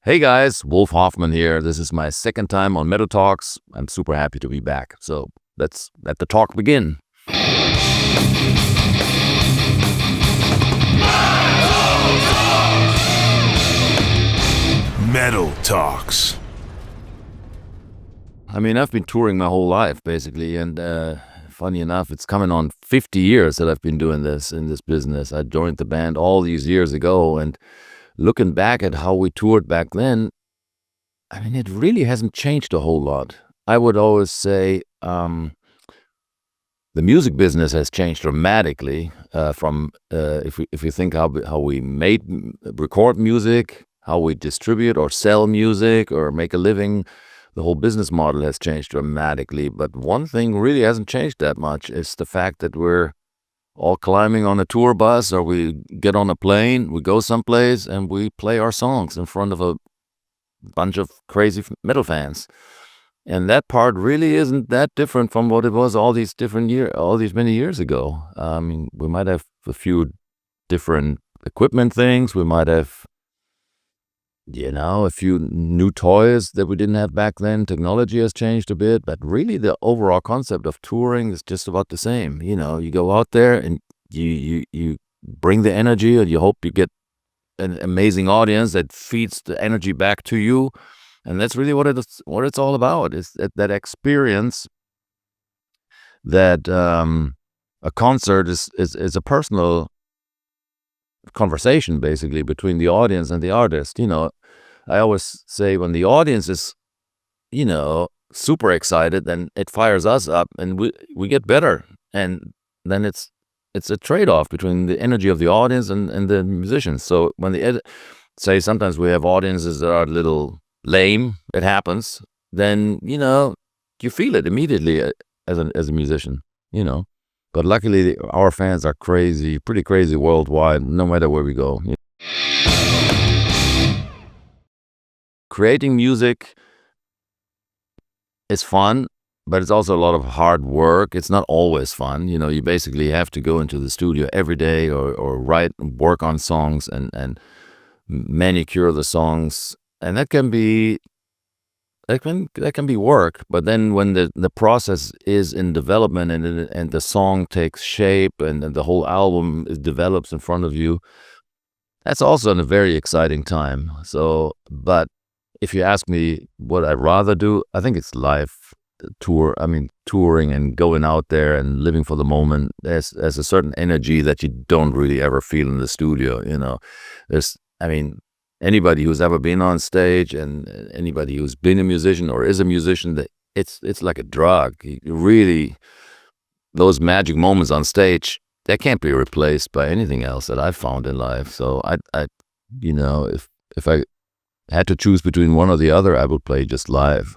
Hey guys, Wolf Hoffmann here. This is my second time on Metal Talks. I'm super happy to be back. So let's let the talk begin. Metal Talks. I mean, I've been touring my whole life basically, and funny enough, it's coming on 50 years that I've been doing this in this business. I joined the band all these years ago, and looking back at how we toured back then, I mean, it really hasn't changed a whole lot. I would always say the music business has changed dramatically from if you think how we record music, how we distribute or sell music or make a living. The whole business model has changed dramatically. But one thing really hasn't changed that much is the fact that we're all climbing on a tour bus or we get on a plane, we go someplace and we play our songs in front of a bunch of crazy metal fans. And that part really isn't that different from what it was all these many years ago. I mean, we might have a few different equipment things. We might have, a few new toys that we didn't have back then. Technology has changed a bit, but really the overall concept of touring is just about the same. You go out there and you bring the energy, and you hope you get an amazing audience that feeds the energy back to you. And that's really what it's all about, is that experience that a concert is a personal conversation basically between the audience and the artist. I always say when the audience is, super excited, then it fires us up and we get better. And then it's a trade-off between the energy of the audience and the musicians. So when say sometimes we have audiences that are a little lame, it happens, then you feel it immediately as a musician. But luckily our fans are pretty crazy worldwide, no matter where we go. Creating music is fun, but it's also a lot of hard work. It's not always fun. You basically have to go into the studio every day or work on songs and manicure the songs. And that can be work, but then when the process is in development and the song takes shape and the whole album develops in front of you, that's also a very exciting time. So, but if you ask me what I'd rather do, I think it's live touring and going out there and living for the moment. There's a certain energy that you don't really ever feel in the studio. Anybody who's ever been on stage and anybody who's been a musician or is a musician, it's like a drug. Those magic moments on stage, they can't be replaced by anything else that I've found in life. So if I had to choose between one or the other, I would play just live.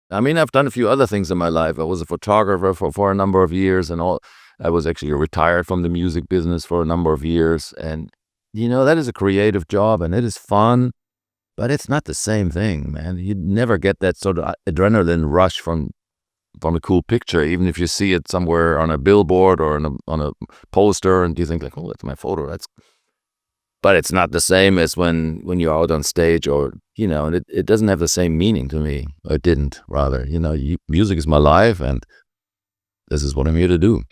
I mean, I've done a few other things in my life. I was a photographer for a number of years and all. I was actually retired from the music business for a number of years. And, that is a creative job and it is fun, but it's not the same thing, man. You never get that sort of adrenaline rush from a cool picture, even if you see it somewhere on a billboard or on a poster and you think like, oh, that's my photo. But it's not the same as when you're out on stage or, and it doesn't have the same meaning to me. Or it didn't, rather. Music is my life and this is what I'm here to do.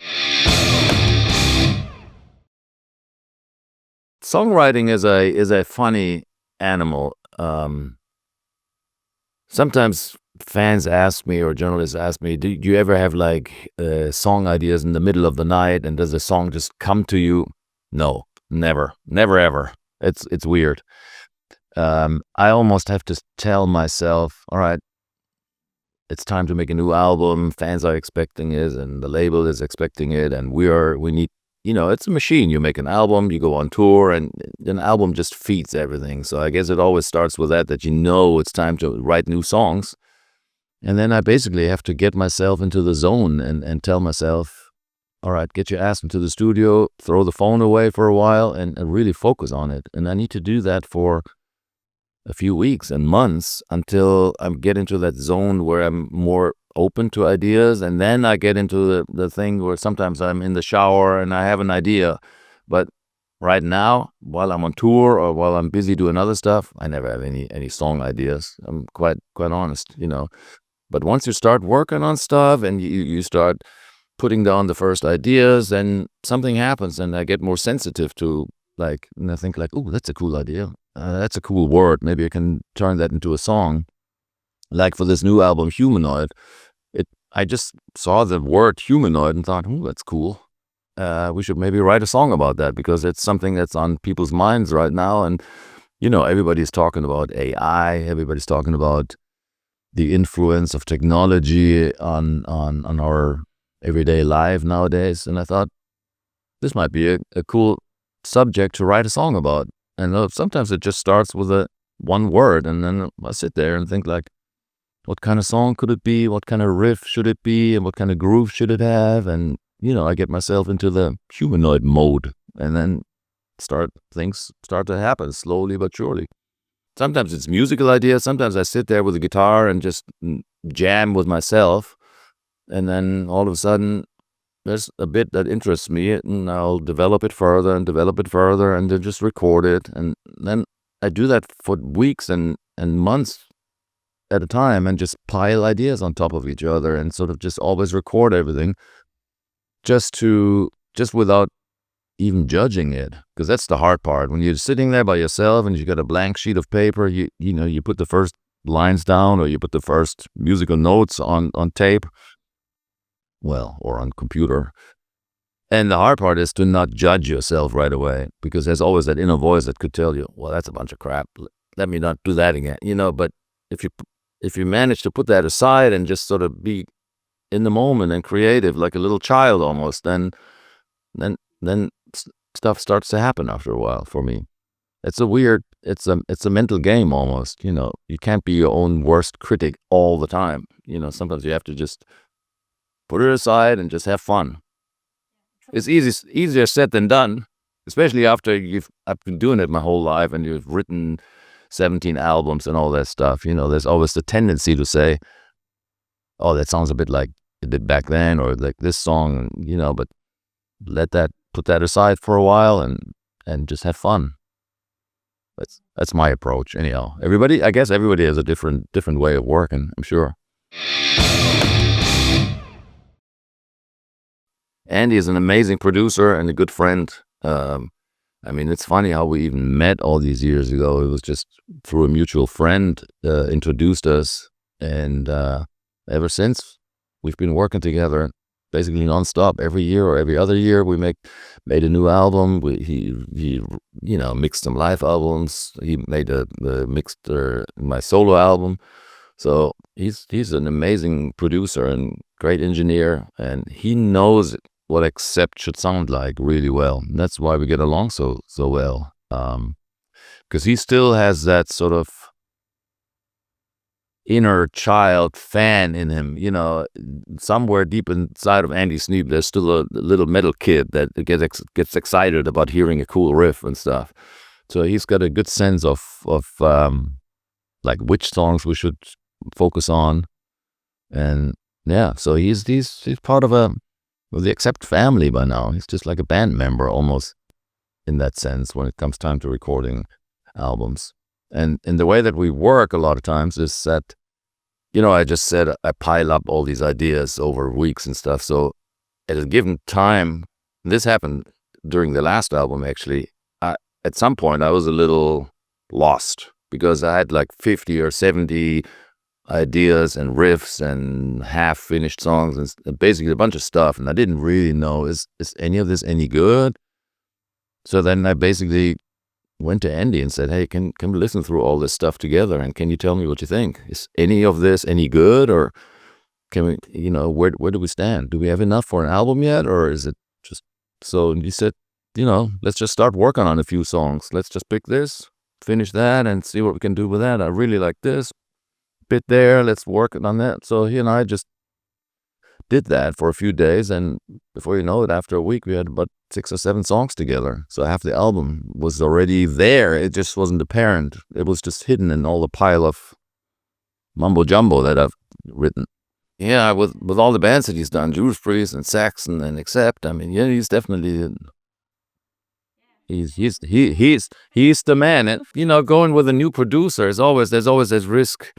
Songwriting is a funny animal. Sometimes fans ask me or journalists ask me, do you ever have like song ideas in the middle of the night and does a song just come to you? No, never ever. It's weird. I almost have to tell myself, all right, it's time to make a new album. Fans are expecting it and the label is expecting it. And we need, it's a machine. You make an album, you go on tour, and an album just feeds everything. So I guess it always starts with that it's time to write new songs. And then I basically have to get myself into the zone and tell myself, all right, get your ass into the studio, throw the phone away for a while and really focus on it. And I need to do that for a few weeks and months until I get into that zone where I'm more open to ideas. And then I get into the thing where sometimes I'm in the shower and I have an idea, but right now, while I'm on tour or while I'm busy doing other stuff, I never have any song ideas. I'm quite honest, But once you start working on stuff and you start putting down the first ideas, then something happens, and I get more sensitive to, like, and I think like, oh, that's a cool idea. That's a cool word. Maybe I can turn that into a song. Like for this new album, Humanoid, I just saw the word humanoid and thought, oh, that's cool. We should maybe write a song about that, because it's something that's on people's minds right now. And, everybody's talking about AI. Everybody's talking about the influence of technology on our everyday life nowadays. And I thought this might be a cool subject to write a song about. And sometimes it just starts with one word, and then I sit there and think like, what kind of song could it be? What kind of riff should it be? And what kind of groove should it have? And, I get myself into the humanoid mode, and then things start to happen slowly but surely. Sometimes it's musical ideas. Sometimes I sit there with a guitar and just jam with myself. And then all of a sudden, there's a bit that interests me, and I'll develop it further and then just record it. And then I do that for weeks and months at a time, and just pile ideas on top of each other, and sort of just always record everything just without even judging it, because that's the hard part. When you're sitting there by yourself and you got a blank sheet of paper, you put the first lines down, or you put the first musical notes on tape, or on computer. And the hard part is to not judge yourself right away, because there's always that inner voice that could tell you, well, that's a bunch of crap. Let me not do that again. But if you manage to put that aside and just sort of be in the moment and creative, like a little child almost, then stuff starts to happen after a while for me. It's a mental game almost. You can't be your own worst critic all the time. Sometimes you have to just put it aside and just have fun. It's easier said than done, especially after I've been doing it my whole life, and you've written 17 albums and all that stuff. There's always the tendency to say, oh, that sounds a bit like it did back then, or like this song, but put that aside for a while and just have fun. That's my approach anyhow. I guess everybody has a different way of working, I'm sure. Andy is an amazing producer and a good friend. It's funny how we even met all these years ago. It was just through a mutual friend introduced us, and ever since we've been working together basically nonstop. Every year or every other year, we made a new album. He mixed some live albums. He made mixed my solo album. So he's an amazing producer and great engineer, and he knows what Accept should sound like really well. And that's why we get along so well. Because he still has that sort of inner child fan in him. Somewhere deep inside of Andy Sneap, there's still a little metal kid that gets excited about hearing a cool riff and stuff. So he's got a good sense of like which songs we should focus on, and so he's part of the Accept family by now. He's just like a band member almost, in that sense, when it comes time to recording albums. And the way that we work a lot of times is that, I just said I pile up all these ideas over weeks and stuff. So at a given time, this happened during the last album actually, at some point I was a little lost, because I had like 50 or 70 ideas and riffs and half-finished songs and basically a bunch of stuff, and I didn't really know, is any of this any good? So then I basically went to Andy and said, hey, can we listen through all this stuff together, and can you tell me what you think? Is any of this any good, or can we, where do we stand? Do we have enough for an album yet, or is it just... So he said, let's just start working on a few songs. Let's just pick this, finish that, and see what we can do with that. I really like this bit there, let's work on that. So he and I just did that for a few days, and before you know it, after a week we had about 6 or 7 songs together. So half the album was already there. It just wasn't apparent. It was just hidden in all the pile of mumbo jumbo that I've written. Yeah, with all the bands that he's done, Judas Priest and Saxon and Accept, he's definitely He's the man. And going with a new producer is always there's always this risk.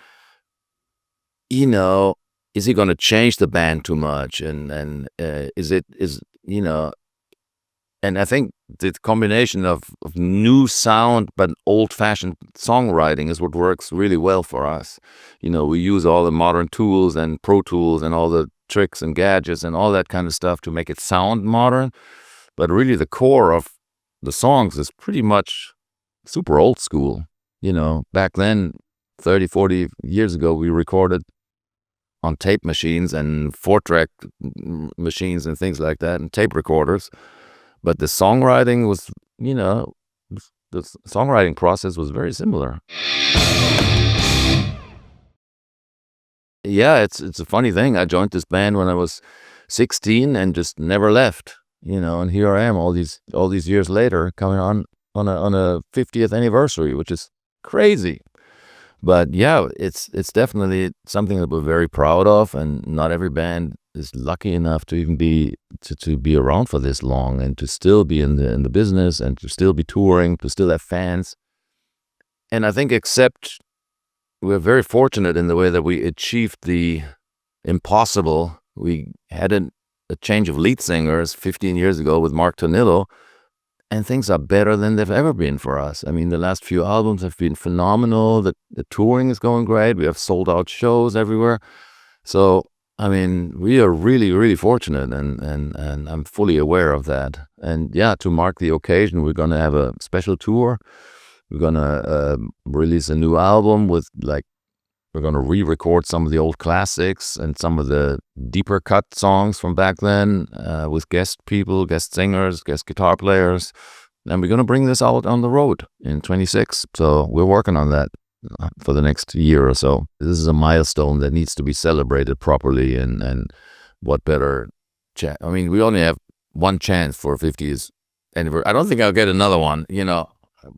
Is he going to change the band too much? And and I think the combination of new sound but old-fashioned songwriting is what works really well for us. We use all the modern tools and Pro Tools and all the tricks and gadgets and all that kind of stuff to make it sound modern. But really the core of the songs is pretty much super old school. Back then, 30, 40 years ago, we recorded on tape machines and 4-track machines and things like that and tape recorders. But the songwriting was, the songwriting process was very similar. Yeah, it's a funny thing. I joined this band when I was 16 and just never left, and here I am all these years later coming on a 50th anniversary, which is crazy. But yeah, it's definitely something that we're very proud of, and not every band is lucky enough to even be around for this long and to still be in the business and to still be touring, to still have fans. And I think Accept, we're very fortunate in the way that we achieved the impossible. We had a change of lead singers 15 years ago with Mark Tornillo, and things are better than they've ever been for us. I mean, the last few albums have been phenomenal. The touring is going great. We have sold out shows everywhere. So, I mean, we are really, really fortunate, and I'm fully aware of that. And yeah, to mark the occasion, we're going to have a special tour. We're going to release a new album we're going to re-record some of the old classics and some of the deeper cut songs from back then with guest people, guest singers, guest guitar players. And we're going to bring this out on the road in 26. So we're working on that for the next year or so. This is a milestone that needs to be celebrated properly. And what better chance? I mean, we only have one chance for 50th anniversary. I don't think I'll get another one,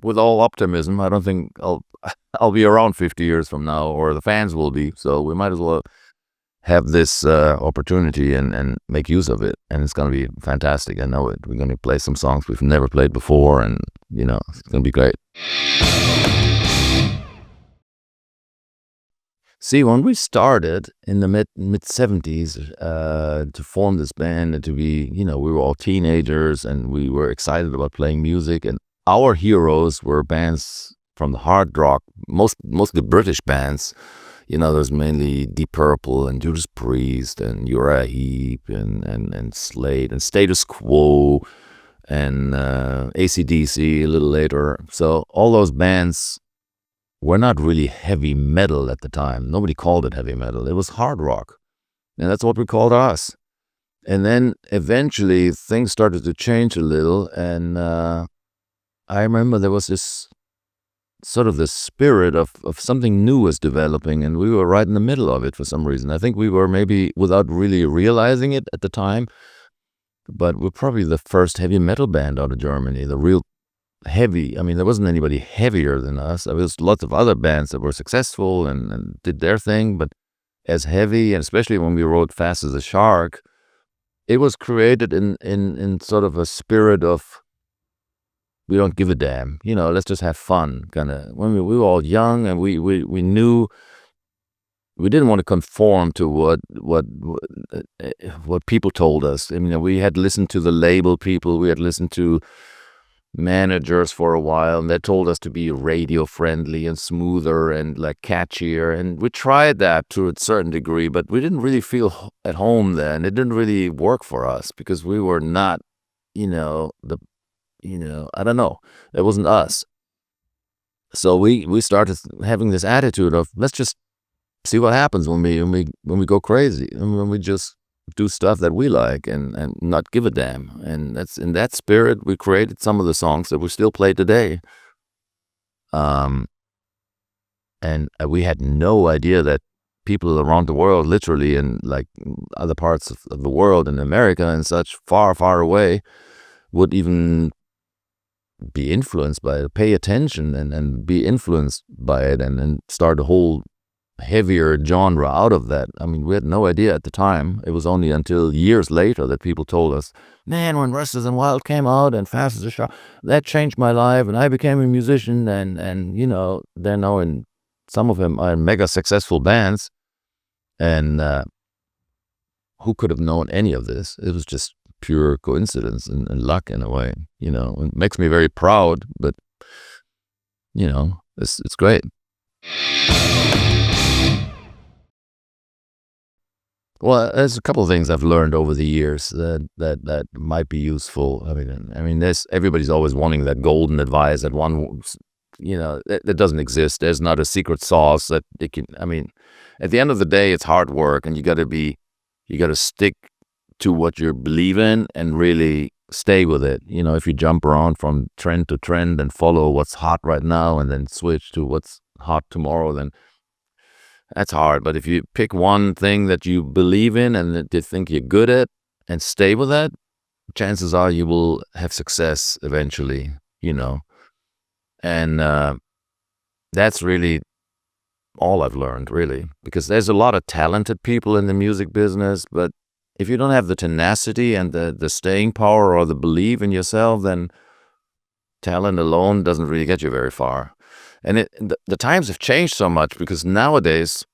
With all optimism, I don't think I'll be around 50 years from now, or the fans will be. So we might as well have this opportunity and make use of it. And it's going to be fantastic. I know it. We're going to play some songs we've never played before, and it's going to be great. See, when we started in the mid 70s to form this band and to be, we were all teenagers and we were excited about playing music, and our heroes were bands from the hard rock, mostly British bands. There's mainly Deep Purple and Judas Priest and Uriah Heep and Slade and Status Quo and AC/DC a little later. So all those bands were not really heavy metal at the time. Nobody called it heavy metal. It was hard rock. And that's what we called us. And then eventually things started to change a little, and I remember there was this sort of the spirit of something new was developing, and we were right in the middle of it for some reason. I think we were maybe without really realizing it at the time, but we're probably the first heavy metal band out of Germany, the real heavy. I mean, there wasn't anybody heavier than us. There was lots of other bands that were successful and did their thing, but as heavy, and especially when we wrote Fast as a Shark, it was created in sort of a spirit of, we don't give a damn, let's just have fun, kind of. When we were all young, and we knew we didn't want to conform to what people told us. I mean, we had listened to the label people, we had listened to managers for a while, and they told us to be radio friendly and smoother and like catchier, and we tried that to a certain degree, but we didn't really feel at home then. It didn't really work for us because we were not, I don't know, it wasn't us. So we started having this attitude of, let's just see what happens when we go crazy, and when we just do stuff that we like and not give a damn. And that's in that spirit we created some of the songs that we still play today. And we had no idea that people around the world, literally in like other parts of the world, in America and such, far, far away, would even be influenced by it, pay attention and be influenced by it, and start a whole heavier genre out of that. I mean, we had no idea at the time. It was only until years later that people told us, man, when Restless and Wild came out and Fast as a Shot, that changed my life, and I became a musician, and they're now in, some of them are in mega successful bands, and who could have known any of this? It was just pure coincidence and luck in a way. It makes me very proud, but it's great. Well, there's a couple of things I've learned over the years that might be useful. I mean, everybody's always wanting that golden advice, that one, that doesn't exist. There's not a secret sauce that they can. I mean, at the end of the day, it's hard work, and you got to stick to what you believe in and really stay with it. If you jump around from trend to trend and follow what's hot right now and then switch to what's hot tomorrow, then that's hard. But if you pick one thing that you believe in and that you think you're good at and stay with that, chances are you will have success eventually, And that's really all I've learned, really, because there's a lot of talented people in the music business, but if you don't have the tenacity and the staying power or the belief in yourself, then talent alone doesn't really get you very far. And the times have changed so much, because nowadays,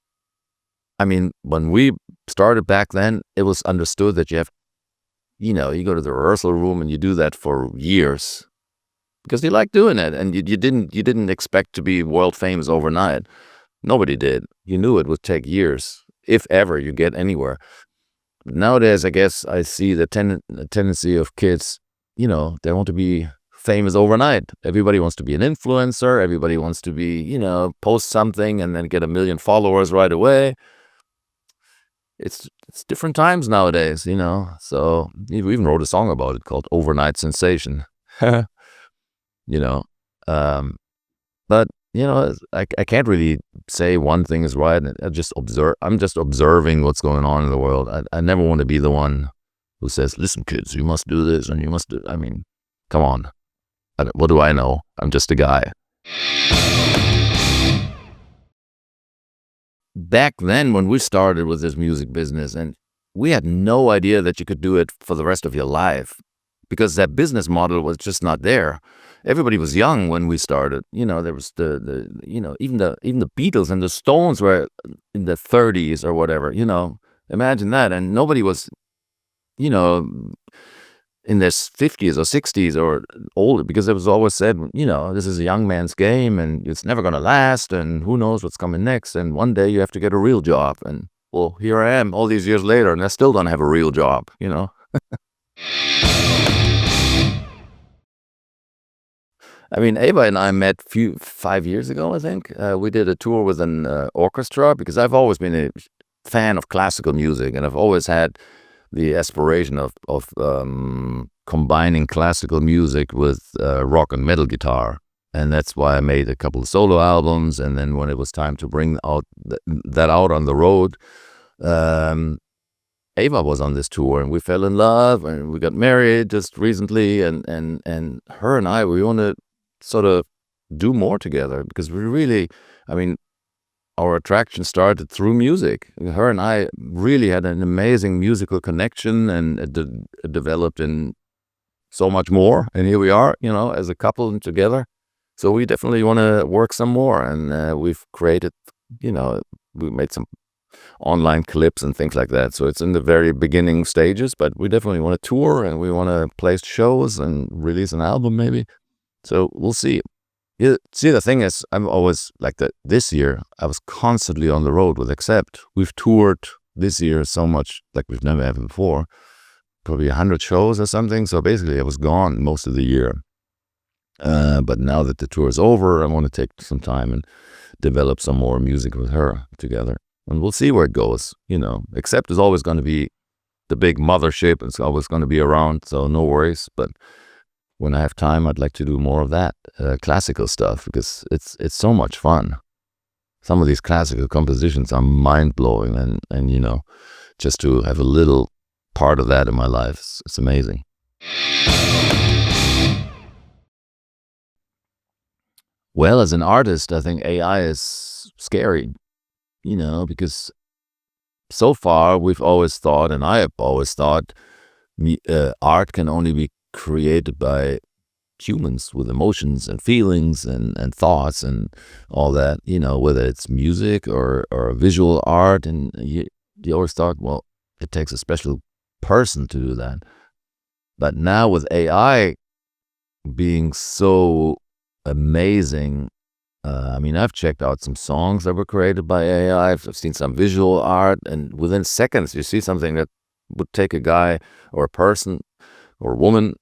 I mean, when we started back then, it was understood that you go to the rehearsal room and you do that for years because you like doing it, and you didn't expect to be world famous overnight. Nobody did. You knew it would take years, if ever you get anywhere. But nowadays, I guess I see the tendency of kids, they want to be famous overnight. Everybody wants to be an influencer. Everybody wants to be, post something and then get 1 million followers right away. It's different times nowadays, So we even wrote a song about it called "Overnight Sensation." But I can't really say one thing is right. I'm just observing what's going on in the world. I never want to be the one who says, "Listen, kids, you must do this and you must do." I mean, come on. What do I know? I'm just a guy. Back then, when we started with this music business, and we had no idea that you could do it for the rest of your life, because that business model was just not there. Everybody was young when we started. There was even the Beatles and the Stones were in the 30s or whatever. Imagine that, and nobody was, in their 50s or 60s or older, because it was always said, this is a young man's game and it's never going to last, and who knows what's coming next, and one day you have to get a real job. And well, here I am all these years later, and I still don't have a real job. I mean, Ava and I met 5 years ago, I think. We did a tour with an orchestra, because I've always been a fan of classical music, and I've always had the aspiration of combining classical music with rock and metal guitar. And that's why I made a couple of solo albums. And then when it was time to bring that out on the road, Ava was on this tour, and we fell in love, and we got married just recently. And her and I, we want to sort of do more together, because we really, I mean, our attraction started through music. Her and I really had an amazing musical connection, and it developed in so much more. And here we are, as a couple and together. So we definitely want to work some more. And we've created, we made some online clips and things like that. So it's in the very beginning stages, but we definitely want to tour, and we want to play shows and release an album maybe. So we'll see. Yeah, see, the thing is, I'm always like that. This year, I was constantly on the road with Accept. We've toured this year so much like we've never had before, probably 100 shows or something. So basically, I was gone most of the year. But now that the tour is over, I want to take some time and develop some more music with her together. And we'll see where it goes. Accept is always going to be the big mothership. It's always going to be around, so no worries. But when I have time, I'd like to do more of that classical stuff, because it's so much fun. Some of these classical compositions are mind-blowing, and just to have a little part of that in my life, it's amazing. Well, as an artist, I think AI is scary. because so far we've always thought, and I have always thought, art can only be created by humans with emotions and feelings and thoughts and all that, whether it's music or visual art. And you always thought, well, it takes a special person to do that. But now with AI being so amazing, I've checked out some songs that were created by AI. I've seen some visual art, and within seconds, you see something that would take a guy or a person or a woman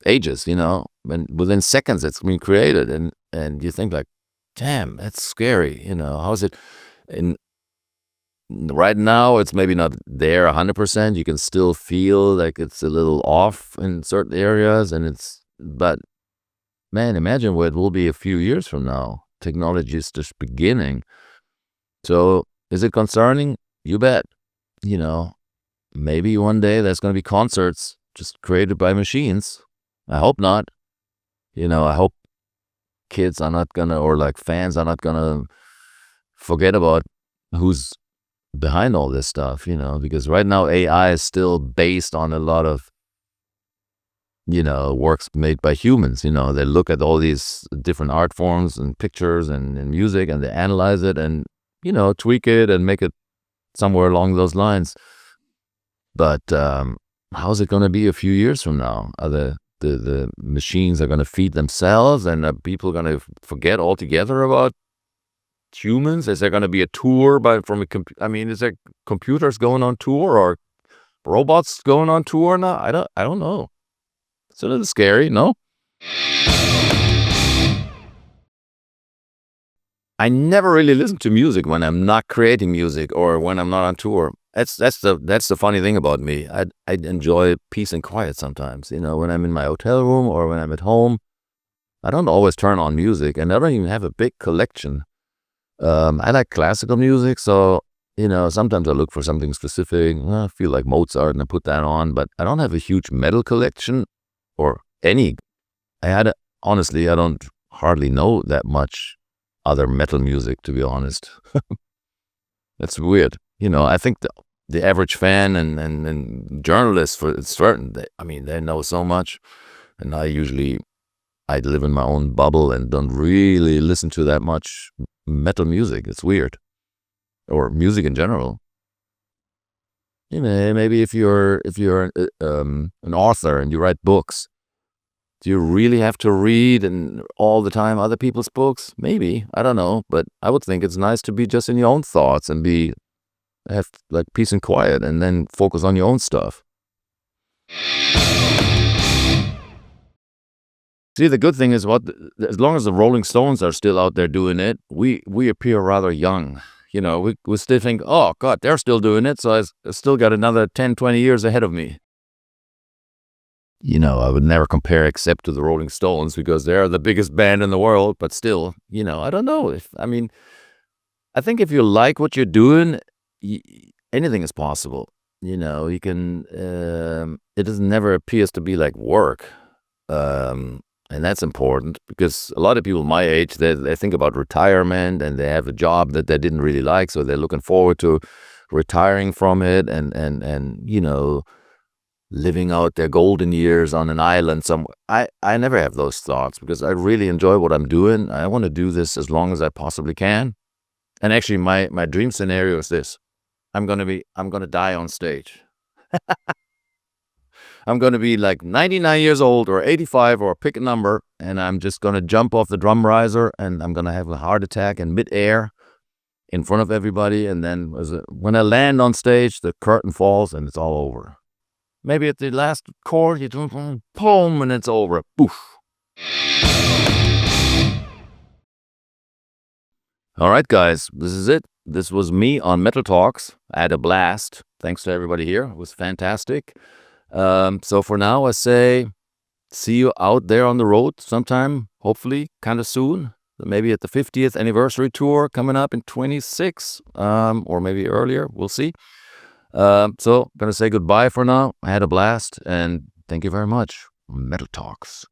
ages, and within seconds it's been created, and you think like, damn, that's scary. How's it? And right now, it's maybe not there 100%. You can still feel like it's a little off in certain areas, but man, imagine what it will be a few years from now. Technology is just beginning. So is it concerning? You bet. Maybe one day there's going to be concerts just created by machines. I hope not. I hope kids are not going to, or like fans are not going to forget about who's behind all this stuff, because right now AI is still based on a lot of works made by humans. They look at all these different art forms and pictures and music, and they analyze it and tweak it and make it somewhere along those lines. But how's it going to be a few years from now? Are the machines are going to feed themselves, and are people going to forget altogether about humans? Is there going to be a tour is there computers going on tour or robots going on tour now? I don't know. It's a little scary, no? I never really listen to music when I'm not creating music or when I'm not on tour. That's the funny thing about me. I enjoy peace and quiet sometimes. When I'm in my hotel room or when I'm at home, I don't always turn on music, and I don't even have a big collection. I like classical music, so sometimes I look for something specific. I feel like Mozart, and I put that on. But I don't have a huge metal collection or any. Honestly, I don't hardly know that much other metal music, to be honest. That's weird. I think the average fan and journalist, for certain, they know so much, and I live in my own bubble and don't really listen to that much metal music. It's weird. Or music in general. Maybe if you're an author and you write books, do you really have to read and all the time other people's books? Maybe. I don't know. But I would think it's nice to be just in your own thoughts and have like peace and quiet, and then focus on your own stuff. See, the good thing is, as long as the Rolling Stones are still out there doing it, we appear rather young. We still think, oh, God, they're still doing it, so I still got another 10, 20 years ahead of me. I would never compare Accept to the Rolling Stones because they're the biggest band in the world, but still, I don't know. I think if you like what you're doing, anything is possible. You can, it doesn't never appears to be like work. And that's important because a lot of people my age, they think about retirement, and they have a job that they didn't really like, so they're looking forward to retiring from it and living out their golden years on an island somewhere. I never have those thoughts because I really enjoy what I'm doing. I want to do this as long as I possibly can. And actually, my dream scenario is this: I'm gonna die on stage. I'm going to be like 99 years old or 85 or pick a number, and I'm just going to jump off the drum riser, and I'm going to have a heart attack in midair in front of everybody. And then when I land on stage, the curtain falls and it's all over. Maybe at the last chord, you do boom, and it's over. Poof. All right, guys, this is it. This was me on Metal Talks. I had a blast. Thanks to everybody here. It was fantastic. So for now, I say see you out there on the road sometime, hopefully kind of soon. Maybe at the 50th anniversary tour coming up in 26, or maybe earlier. We'll see. So going to say goodbye for now. I had a blast, and thank you very much. Metal Talks.